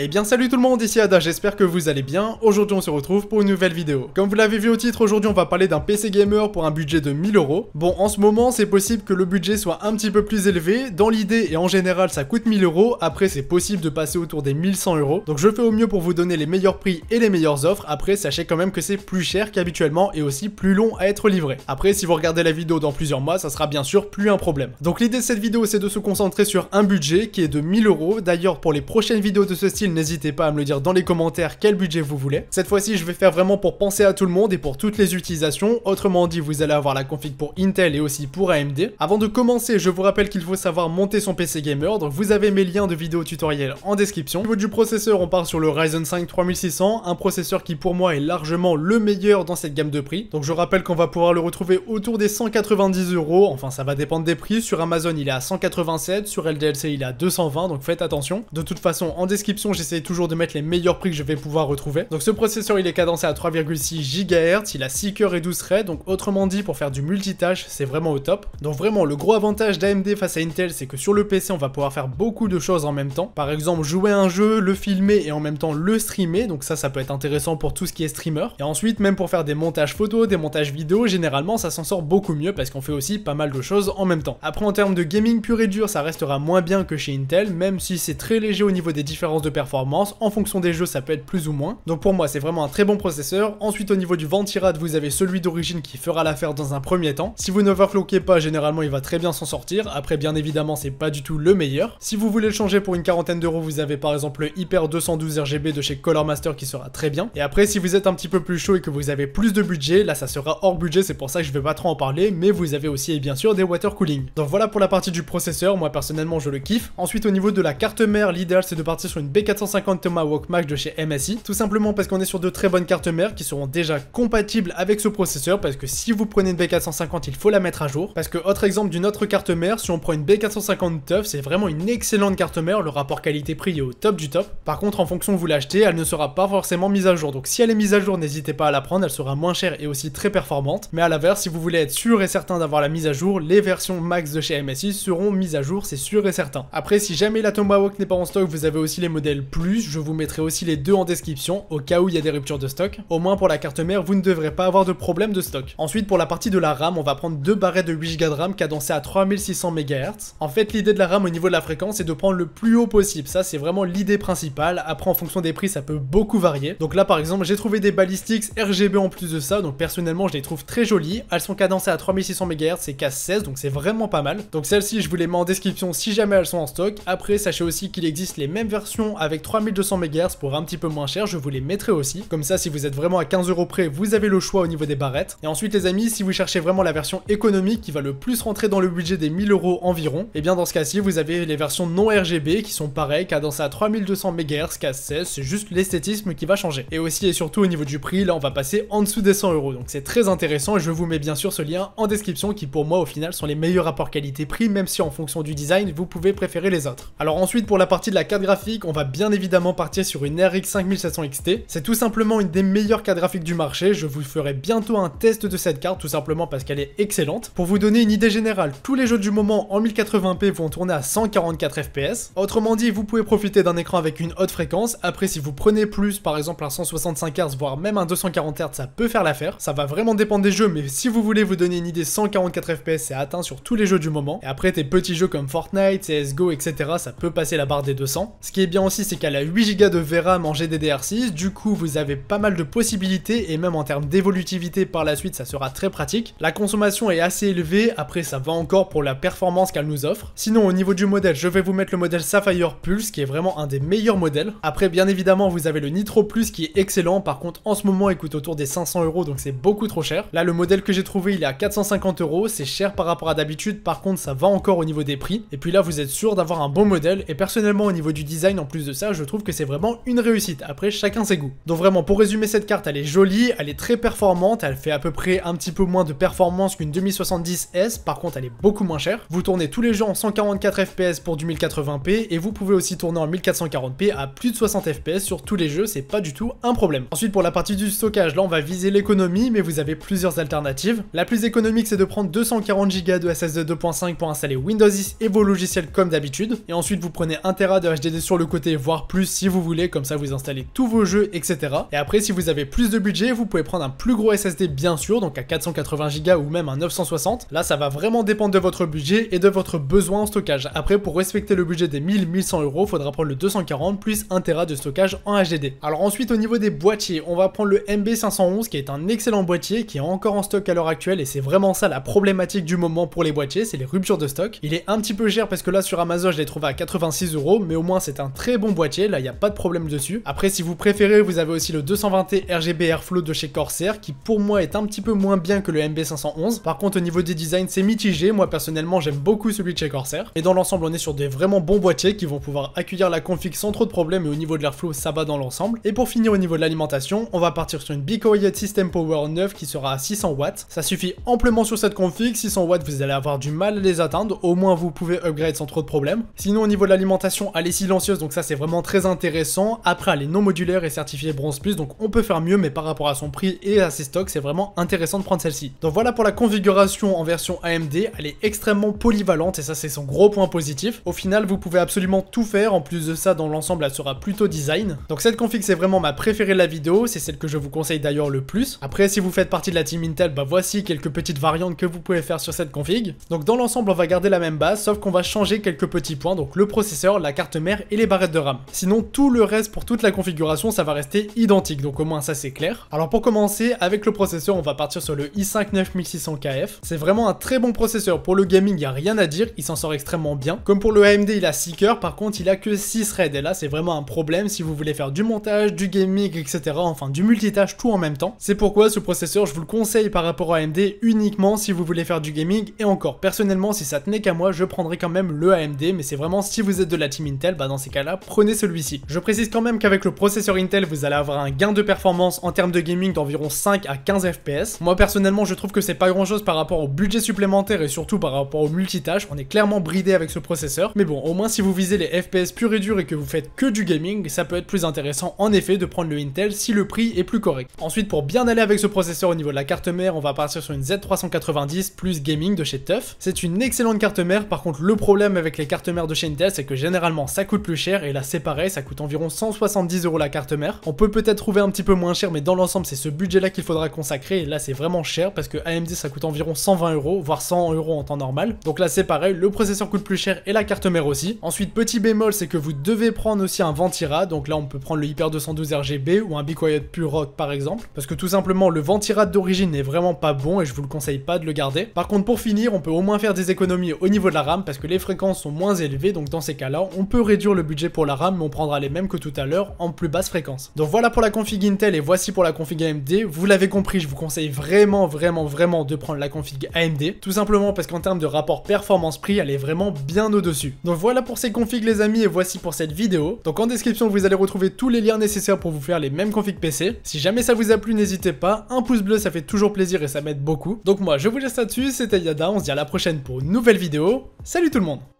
Eh bien salut tout le monde, ici Ada, j'espère que vous allez bien. Aujourd'hui on se retrouve pour une nouvelle vidéo. Comme vous l'avez vu au titre, aujourd'hui on va parler d'un PC gamer pour un budget de 1000 €. Bon, en ce moment c'est possible que le budget soit un petit peu plus élevé. Dans l'idée et en général ça coûte 1000 €. Après c'est possible de passer autour des 1100 €. Donc je fais au mieux pour vous donner les meilleurs prix et les meilleures offres. Après sachez quand même que c'est plus cher qu'habituellement et aussi plus long à être livré. Après si vous regardez la vidéo dans plusieurs mois, ça sera bien sûr plus un problème. Donc l'idée de cette vidéo c'est de se concentrer sur un budget qui est de 1000 €. D'ailleurs pour les prochaines vidéos de ce style, n'hésitez pas à me le dire dans les commentaires quel budget vous voulez. Cette fois-ci, je vais faire vraiment pour penser à tout le monde et pour toutes les utilisations. Autrement dit, vous allez avoir la config pour Intel et aussi pour AMD. Avant de commencer, je vous rappelle qu'il faut savoir monter son PC gamer. Donc vous avez mes liens de vidéos tutoriels en description. Au niveau du processeur, on part sur le Ryzen 5 3600, un processeur qui pour moi est largement le meilleur dans cette gamme de prix. Donc je rappelle qu'on va pouvoir le retrouver autour des 190 €. Enfin, ça va dépendre des prix. Sur Amazon, il est à 187, sur LDLC, il est à 220, donc faites attention. De toute façon, en description, j'essaie toujours de mettre les meilleurs prix que je vais pouvoir retrouver. Donc ce processeur il est cadencé à 3,6 GHz, il a 6 cœurs et 12 threads, donc autrement dit pour faire du multitâche c'est vraiment au top. Donc vraiment le gros avantage d'AMD face à Intel c'est que sur le PC on va pouvoir faire beaucoup de choses en même temps. Par exemple jouer un jeu, le filmer et en même temps le streamer, donc ça peut être intéressant pour tout ce qui est streamer. Et ensuite même pour faire des montages photos, des montages vidéo, généralement ça s'en sort beaucoup mieux parce qu'on fait aussi pas mal de choses en même temps. Après en termes de gaming pur et dur ça restera moins bien que chez Intel, même si c'est très léger au niveau des différences de performance. En fonction des jeux ça peut être plus ou moins. Donc pour moi c'est vraiment un très bon processeur. Ensuite au niveau du ventirad vous avez celui d'origine qui fera l'affaire dans un premier temps. Si vous n'overclockez pas généralement il va très bien s'en sortir. Après bien évidemment c'est pas du tout le meilleur. Si vous voulez le changer pour une quarantaine d'euros vous avez par exemple le Hyper 212 RGB de chez Color Master qui sera très bien. Et après si vous êtes un petit peu plus chaud et que vous avez plus de budget, là ça sera hors budget, c'est pour ça que je vais pas trop en parler, mais vous avez aussi et bien sûr des water cooling. Donc voilà pour la partie du processeur, moi personnellement je le kiffe. Ensuite au niveau de la carte mère, l'idéal c'est de partir sur une B450 Tomahawk Max de chez MSI, tout simplement parce qu'on est sur de très bonnes cartes mères qui seront déjà compatibles avec ce processeur, parce que si vous prenez une B450 il faut la mettre à jour, parce que autre exemple d'une autre carte mère, si on prend une B450 TUF, c'est vraiment une excellente carte mère, le rapport qualité-prix est au top du top. Par contre en fonction où vous l'achetez, elle ne sera pas forcément mise à jour, donc si elle est mise à jour n'hésitez pas à la prendre, elle sera moins chère et aussi très performante, mais à l'inverse si vous voulez être sûr et certain d'avoir la mise à jour, les versions max de chez MSI seront mises à jour, c'est sûr et certain. Après si jamais la Tomahawk n'est pas en stock, vous avez aussi les modèles plus, je vous mettrai aussi les deux en description au cas où il y a des ruptures de stock. Au moins pour la carte mère vous ne devrez pas avoir de problème de stock. Ensuite pour la partie de la RAM on va prendre deux barrettes de 8 Go de RAM cadencées à 3600 MHz. En fait l'idée de la RAM au niveau de la fréquence c'est de prendre le plus haut possible, ça c'est vraiment l'idée principale. Après en fonction des prix ça peut beaucoup varier. Donc là par exemple j'ai trouvé des Ballistics RGB en plus de ça, donc personnellement je les trouve très jolies. Elles sont cadencées à 3600 MHz, c'est casse 16 donc c'est vraiment pas mal. Donc celles-ci je vous les mets en description si jamais elles sont en stock. Après sachez aussi qu'il existe les mêmes versions avec 3200 MHz pour un petit peu moins cher, je vous les mettrai aussi. Comme ça si vous êtes vraiment à 15 € près, vous avez le choix au niveau des barrettes. Et ensuite les amis, si vous cherchez vraiment la version économique qui va le plus rentrer dans le budget des 1000 € environ, et bien dans ce cas-ci vous avez les versions non RGB qui sont pareilles, cadencées à 3200 MHz, casse 16, c'est juste l'esthétisme qui va changer. Et aussi et surtout au niveau du prix, là on va passer en dessous des 100 €, donc c'est très intéressant et je vous mets bien sûr ce lien en description qui pour moi au final sont les meilleurs rapports qualité-prix, même si en fonction du design vous pouvez préférer les autres. Alors ensuite pour la partie de la carte graphique, on va bien évidemment partir sur une RX 5700 XT. C'est tout simplement une des meilleures cartes graphiques du marché, je vous ferai bientôt un test de cette carte tout simplement parce qu'elle est excellente. Pour vous donner une idée générale, tous les jeux du moment en 1080p vont tourner à 144 FPS. Autrement dit, vous pouvez profiter d'un écran avec une haute fréquence. Après si vous prenez plus, par exemple un 165 Hz voire même un 240 Hz, ça peut faire l'affaire. Ça va vraiment dépendre des jeux, mais si vous voulez vous donner une idée, 144 FPS c'est atteint sur tous les jeux du moment. Et après tes petits jeux comme Fortnite, CSGO, etc. ça peut passer la barre des 200. Ce qui est bien aussi c'est qu'elle a 8 Go de VRAM en GDDR6, du coup vous avez pas mal de possibilités et même en termes d'évolutivité par la suite ça sera très pratique. La consommation est assez élevée, après ça va encore pour la performance qu'elle nous offre. Sinon au niveau du modèle, je vais vous mettre le modèle Sapphire Pulse qui est vraiment un des meilleurs modèles. Après bien évidemment vous avez le Nitro Plus qui est excellent, par contre en ce moment il coûte autour des 500 € donc c'est beaucoup trop cher. Là le modèle que j'ai trouvé il est à 450 €, c'est cher par rapport à d'habitude, par contre ça va encore au niveau des prix. Et puis là vous êtes sûr d'avoir un bon modèle et personnellement au niveau du design en plus de ça je trouve que c'est vraiment une réussite. Après chacun ses goûts. Donc vraiment pour résumer cette carte elle est jolie, elle est très performante, elle fait à peu près un petit peu moins de performance qu'une 2070S, par contre elle est beaucoup moins chère. Vous tournez tous les jeux en 144 FPS pour du 1080p et vous pouvez aussi tourner en 1440p à plus de 60 FPS sur tous les jeux, c'est pas du tout un problème. Ensuite pour la partie du stockage, là on va viser l'économie mais vous avez plusieurs alternatives. La plus économique c'est de prendre 240 Go de SSD 2.5 pour installer Windows 10 et vos logiciels comme d'habitude. Et ensuite vous prenez 1 Tera de HDD sur le côté, voire voire plus si vous voulez, comme ça vous installez tous vos jeux, etc. Et après, si vous avez plus de budget, vous pouvez prendre un plus gros SSD bien sûr, donc à 480 Go ou même un 960. Là, ça va vraiment dépendre de votre budget et de votre besoin en stockage. Après, pour respecter le budget des 1000-1100 euros, faudra prendre le 240 plus 1 Tera de stockage en HDD. Alors ensuite, au niveau des boîtiers, on va prendre le MB511 qui est un excellent boîtier qui est encore en stock à l'heure actuelle et c'est vraiment ça la problématique du moment pour les boîtiers, c'est les ruptures de stock. Il est un petit peu cher parce que là sur Amazon je l'ai trouvé à 86 euros, mais au moins c'est un très bon boîtier, là il n'y a pas de problème dessus. Après si vous préférez, vous avez aussi le 220T RGB Airflow de chez Corsair qui pour moi est un petit peu moins bien que le MB511. Par contre au niveau des designs c'est mitigé, moi personnellement j'aime beaucoup celui de chez Corsair. Et dans l'ensemble on est sur des vraiment bons boîtiers qui vont pouvoir accueillir la config sans trop de problèmes et au niveau de l'airflow ça va dans l'ensemble. Et pour finir au niveau de l'alimentation, on va partir sur une BeQuiet System Power 9 qui sera à 600 watts. Ça suffit amplement sur cette config, 600 watts vous allez avoir du mal à les atteindre, au moins vous pouvez upgrade sans trop de problèmes. Sinon au niveau de l'alimentation elle est silencieuse donc ça c'est vraiment très intéressant. Après elle est non modulaire et certifiée Bronze Plus donc on peut faire mieux, mais par rapport à son prix et à ses stocks c'est vraiment intéressant de prendre celle-ci. Donc voilà pour la configuration en version AMD, elle est extrêmement polyvalente et ça c'est son gros point positif. Au final vous pouvez absolument tout faire, en plus de ça dans l'ensemble elle sera plutôt design. Donc cette config c'est vraiment ma préférée de la vidéo, c'est celle que je vous conseille d'ailleurs le plus. Après si vous faites partie de la team Intel, bah voici quelques petites variantes que vous pouvez faire sur cette config. Donc dans l'ensemble on va garder la même base sauf qu'on va changer quelques petits points, donc le processeur, la carte mère et les barrettes de RAM. Sinon tout le reste pour toute la configuration ça va rester identique, donc au moins ça c'est clair. Alors pour commencer avec le processeur on va partir sur le i5 9600KF. C'est vraiment un très bon processeur pour le gaming, il n'y a rien à dire, il s'en sort extrêmement bien. Comme pour le AMD il a 6 cœurs, par contre il a que 6 threads et là c'est vraiment un problème si vous voulez faire du montage, du gaming, etc. Enfin du multitâche tout en même temps. C'est pourquoi ce processeur je vous le conseille par rapport à AMD uniquement si vous voulez faire du gaming, et encore personnellement si ça tenait qu'à moi je prendrais quand même le AMD, mais c'est vraiment si vous êtes de la team Intel, bah dans ces cas là prenez celui-ci. Je précise quand même qu'avec le processeur Intel vous allez avoir un gain de performance en termes de gaming d'environ 5 à 15 FPS. Moi personnellement je trouve que c'est pas grand chose par rapport au budget supplémentaire et surtout par rapport au multitâche, on est clairement bridé avec ce processeur, mais bon au moins si vous visez les FPS purs et durs et que vous faites que du gaming, ça peut être plus intéressant en effet de prendre le Intel si le prix est plus correct. Ensuite pour bien aller avec ce processeur au niveau de la carte mère, on va partir sur une Z390 plus gaming de chez TUF. C'est une excellente carte mère, par contre le problème avec les cartes mères de chez Intel c'est que généralement ça coûte plus cher, et là c'est pareil, ça coûte environ 170 euros la carte mère. On peut peut-être trouver un petit peu moins cher, mais dans l'ensemble c'est ce budget là qu'il faudra consacrer, et là c'est vraiment cher parce que AMD ça coûte environ 120 euros, voire 100 euros en temps normal. Donc là c'est pareil, le processeur coûte plus cher et la carte mère aussi. Ensuite petit bémol c'est que vous devez prendre aussi un Ventirad, donc là on peut prendre le Hyper 212 RGB ou un BeQuiet Pure Rock par exemple, parce que tout simplement le Ventirad d'origine n'est vraiment pas bon et je vous le conseille pas de le garder. Par contre pour finir on peut au moins faire des économies au niveau de la RAM parce que les fréquences sont moins élevées, donc dans ces cas là on peut réduire le budget pour la RAM, mais on prendra les mêmes que tout à l'heure en plus basse fréquence. Donc voilà pour la config Intel et voici pour la config AMD. Vous l'avez compris, je vous conseille vraiment de prendre la config AMD, tout simplement parce qu'en termes de rapport performance-prix elle est vraiment bien au-dessus. Donc voilà pour ces configs les amis, et voici pour cette vidéo. Donc en description vous allez retrouver tous les liens nécessaires pour vous faire les mêmes configs PC. Si jamais ça vous a plu n'hésitez pas, un pouce bleu ça fait toujours plaisir et ça m'aide beaucoup. Donc moi je vous laisse là-dessus, c'était Yada, on se dit à la prochaine pour une nouvelle vidéo. Salut tout le monde!